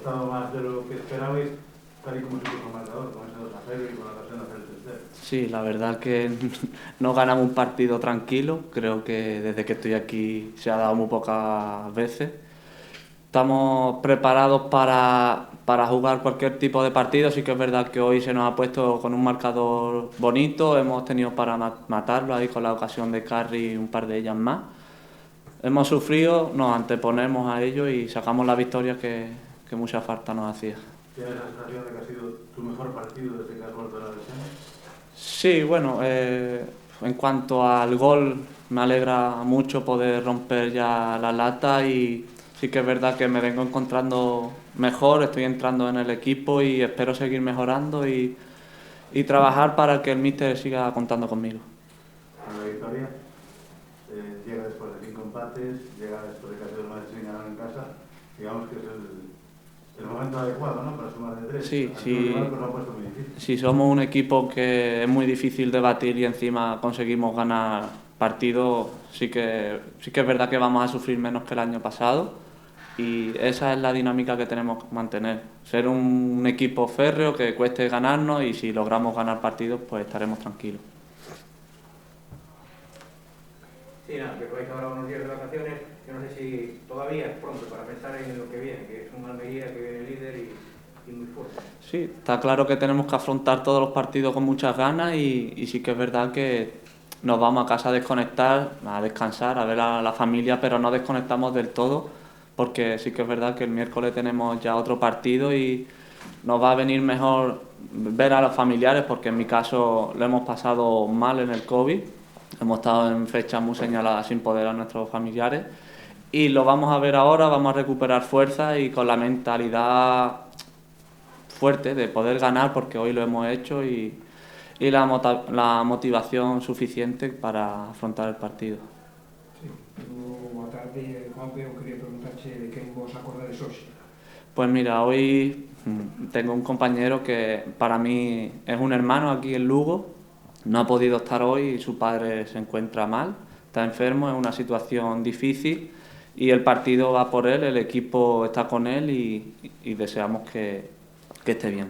costado más de lo que esperabais, tal y como se puso el marcador, con ese 2-0 y con la ocasión de hacer el 3-0. Sí, la verdad que no ganamos un partido tranquilo. Creo que desde que estoy aquí se ha dado muy pocas veces. Estamos preparados para jugar cualquier tipo de partido. Sí que es verdad que hoy se nos ha puesto con un marcador bonito. Hemos tenido para matarlo ahí con la ocasión de Carry y un par de ellas más. Hemos sufrido, nos anteponemos a ello y sacamos la victoria que mucha falta nos hacía. ¿Tienes la sensación de que ha sido tu mejor partido desde que has vuelto de la lesión? Sí, bueno, en cuanto al gol, me alegra mucho poder romper ya la lata y sí que es verdad que me vengo encontrando mejor, estoy entrando en el equipo y espero seguir mejorando y trabajar para que el míster siga contando conmigo. La victoria llega después de 5 empates, llega después de casi 2 meses sin ganar en casa. Digamos que es el momento adecuado, ¿no?, para sumar de 3. Sí, Al sí. rival pues lo ha puesto muy difícil. Si somos un equipo que es muy difícil de batir y encima conseguimos ganar partidos, sí que es verdad que vamos a sufrir menos que el año pasado y esa es la dinámica que tenemos que mantener. Ser un equipo férreo que cueste ganarnos y si logramos ganar partidos pues estaremos tranquilos. Sí, nada, que vais ahora unos días de vacaciones, yo no sé si todavía es pronto para pensar en lo que viene, que es un Almería que viene líder y muy fuerte. Sí, está claro que tenemos que afrontar todos los partidos con muchas ganas y sí que es verdad que nos vamos a casa a desconectar, a descansar, a ver a la familia, pero no desconectamos del todo porque sí que es verdad que el miércoles tenemos ya otro partido y nos va a venir mejor ver a los familiares porque en mi caso lo hemos pasado mal en el COVID, hemos estado en fechas muy señaladas sin poder a nuestros familiares y lo vamos a ver ahora, vamos a recuperar fuerza y con la mentalidad fuerte de poder ganar porque hoy lo hemos hecho y la motivación suficiente para afrontar el partido. Sí, boa tarde, Juanpe, eu quería preguntarche de quen vos acordades hoxe. Pues mira, hoy tengo un compañero que para mí es un hermano aquí en Lugo, no ha podido estar hoy y su padre se encuentra mal, está enfermo, es una situación difícil y el partido va por él, el equipo está con él y deseamos que esté bien.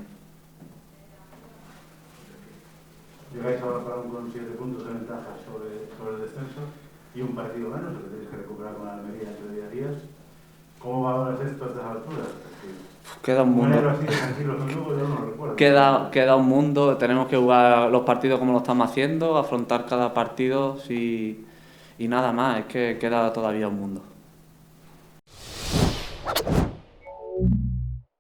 Llegáis ahora para con 7 puntos de ventaja sobre el descenso y un partido menos, el que tenéis que recuperar con Almería entre 10 días. ¿Cómo valoras esto a estas alturas? Queda un mundo. Así de tranquilo con Lugo, yo no lo recuerdo. Queda un mundo, tenemos que jugar los partidos como lo estamos haciendo, afrontar cada partido y nada más, es que queda todavía un mundo.